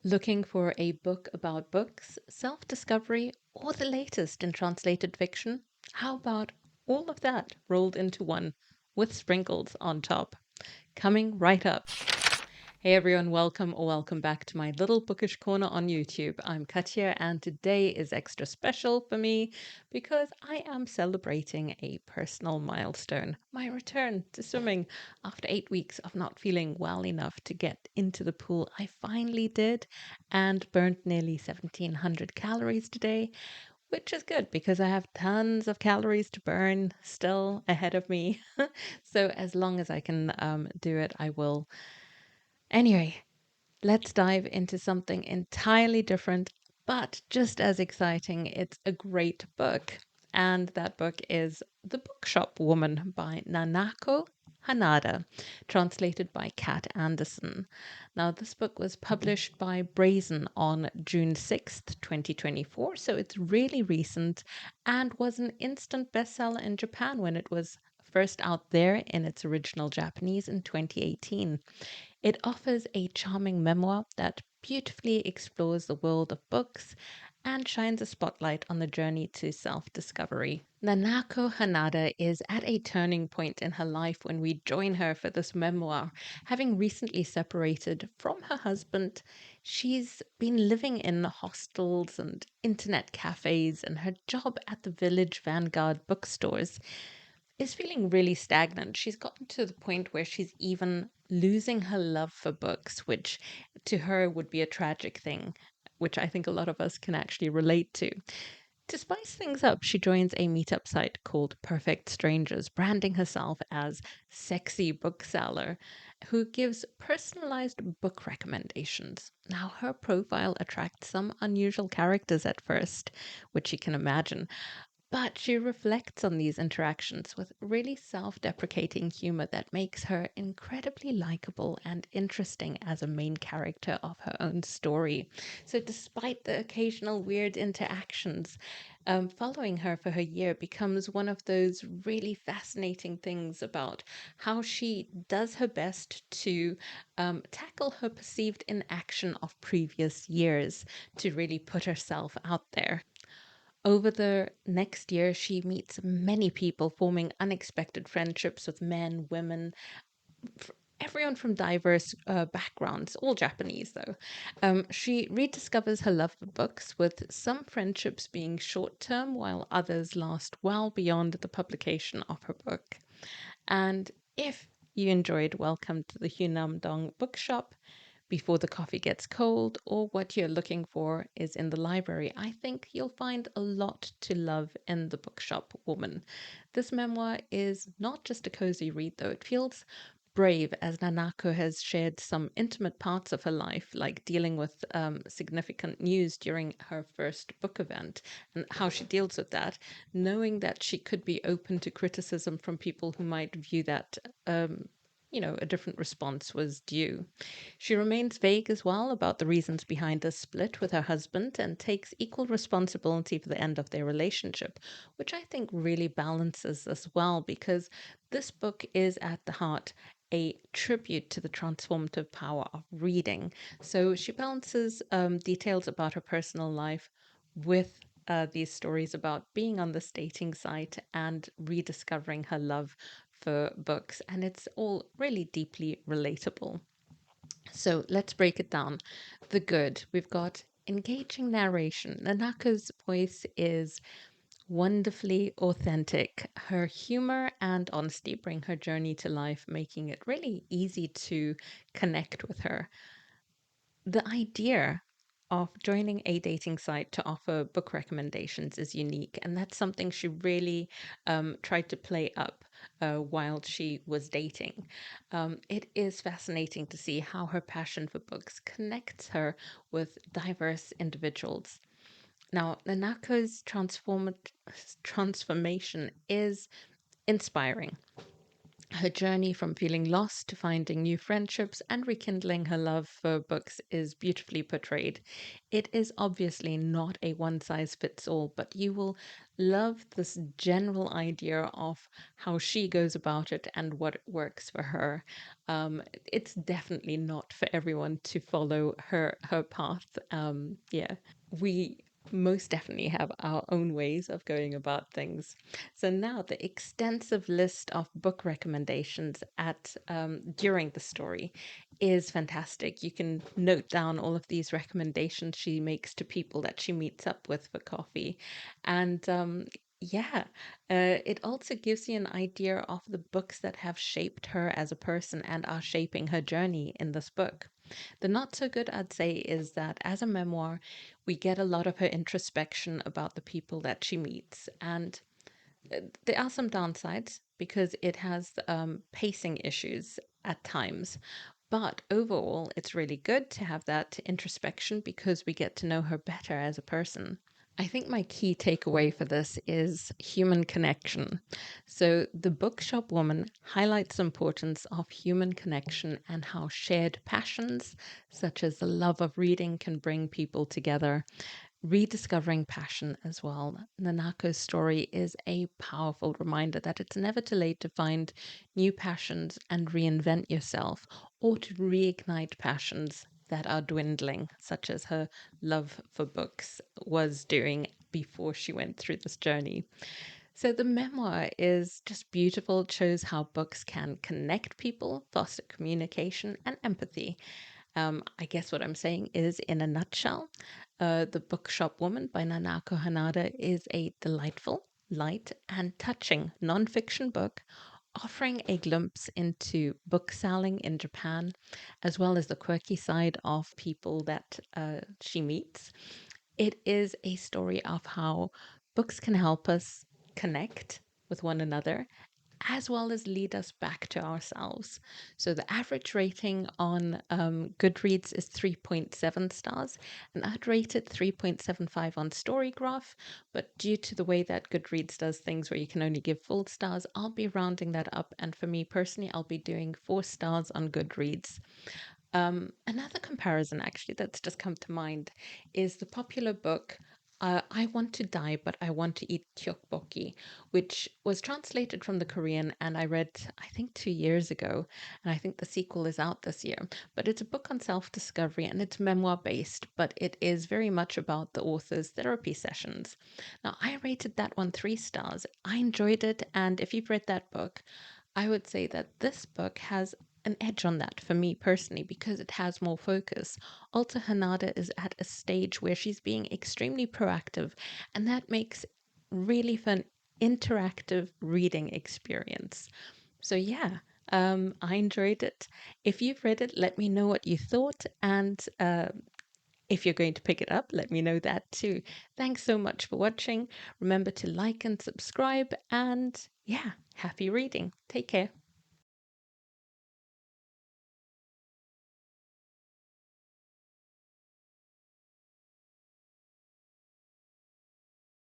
Looking for a book about books, self discovery, or the latest in translated fiction? How about all of that rolled into one with sprinkles on top? Coming right up. Hey everyone, welcome or welcome back to my little bookish corner on YouTube. I'm Katja, and today is extra special for me because I am celebrating a personal milestone, my return to swimming. After 8 weeks of not feeling well enough to get into the pool, I finally did and burnt nearly 1700 calories today, which is good because I have tons of calories to burn still ahead of me. So as long as I can do it, I will. Anyway, let's dive into something entirely different, but just as exciting. It's a great book. And that book is The Bookshop Woman by Nanako Hanada, translated by Kat Anderson. Now, this book was published by Brazen on June 6th, 2024, so it's really recent and was an instant bestseller in Japan when it was first out there in its original Japanese in 2018. It offers a charming memoir that beautifully explores the world of books and shines a spotlight on the journey to self discovery. Nanako Hanada is at a turning point in her life when we join her for this memoir. Having recently separated from her husband, she's been living in hostels and internet cafes, and her job at the Village Vanguard bookstores is feeling really stagnant. She's gotten to the point where she's even losing her love for books, which to her would be a tragic thing, which I think a lot of us can actually relate to. To spice things up, she joins a meetup site called Perfect Strangers, branding herself as sexy bookseller who gives personalized book recommendations. Now, her profile attracts some unusual characters at first, which you can imagine, but she reflects on these interactions with really self deprecating humor that makes her incredibly likable and interesting as a main character of her own story. So, despite the occasional weird interactions, following her for her year becomes one of those really fascinating things about how she does her best to tackle her perceived inaction of previous years to really put herself out there. Over the next year, she meets many people, forming unexpected friendships with men, women, everyone from diverse backgrounds, all Japanese though. She rediscovers her love for books, with some friendships being short term, while others last well beyond the publication of her book. And if you enjoyed Welcome to the Hunamdong Bookshop, Before the Coffee Gets Cold, or what you're looking for is in the library, I think you'll find a lot to love in The Bookshop Woman. This memoir is not just a cozy read, though. It feels brave, as Nanako has shared some intimate parts of her life, like dealing with significant news during her first book event and how she deals with that, knowing that she could be open to criticism from people who might view that. A different response was due. She remains vague as well about the reasons behind the split with her husband and takes equal responsibility for the end of their relationship, which I think really balances as well because this book is at the heart a tribute to the transformative power of reading. So she balances details about her personal life with these stories about being on this dating site and rediscovering her love for books. And it's all really deeply relatable. So let's break it down. The good. We've got engaging narration. Nanako's voice is wonderfully authentic. Her humor and honesty bring her journey to life, making it really easy to connect with her. The idea of joining a dating site to offer book recommendations is unique, and that's something she really tried to play up while she was dating. It is fascinating to see how her passion for books connects her with diverse individuals. Now, Nanako's transformation is inspiring. Her journey from feeling lost to finding new friendships and rekindling her love for books is beautifully portrayed. It is obviously not a one size fits all, but you will love this general idea of how she goes about it and what works for her. It's definitely not for everyone to follow her path. Yeah, we most definitely have our own ways of going about things. So now the extensive list of book recommendations at during the story is fantastic. You can note down all of these recommendations she makes to people that she meets up with for coffee, and yeah, it also gives you an idea of the books that have shaped her as a person and are shaping her journey in this book. The not so good, I'd say, is that as a memoir, we get a lot of her introspection about the people that she meets. And there are some downsides because it has pacing issues at times. But overall, it's really good to have that introspection because we get to know her better as a person. I think my key takeaway for this is human connection. So, the Bookshop Woman highlights the importance of human connection and how shared passions, such as the love of reading, can bring people together. Rediscovering passion as well. Nanako's story is a powerful reminder that it's never too late to find new passions and reinvent yourself, or to reignite passions that are dwindling, such as her love for books was doing before she went through this journey. So the memoir is just beautiful. It shows how books can connect people, foster communication and empathy. I guess what I'm saying is, in a nutshell, The Bookshop Woman by Nanako Hanada is a delightful, light, and touching nonfiction book offering a glimpse into bookselling in Japan, as well as the quirky side of people that she meets. It is a story of how books can help us connect with one another as well as lead us back to ourselves. So the average rating on Goodreads is 3.7 stars, and I'd rate it 3.75 on Storygraph. But due to the way that Goodreads does things where you can only give full stars, I'll be rounding that up. And for me personally, I'll be doing 4 stars on Goodreads. Another comparison, actually, that's just come to mind is the popular book I Want to Die, But I Want to Eat Tteokbokki, which was translated from the Korean and I read, I think, 2 years ago. And I think the sequel is out this year. But it's a book on self discovery and it's memoir based, but it is very much about the author's therapy sessions. Now, I rated that one 3 stars. I enjoyed it. And if you've read that book, I would say that this book has an edge on that for me personally because it has more focus. Also, Hanada is at a stage where she's being extremely proactive, and that makes really fun, interactive reading experience. So, yeah. I enjoyed it. If you've read it, let me know what you thought. And if you're going to pick it up, let me know that too. Thanks so much for watching. Remember to like and subscribe. And yeah, happy reading. Take care.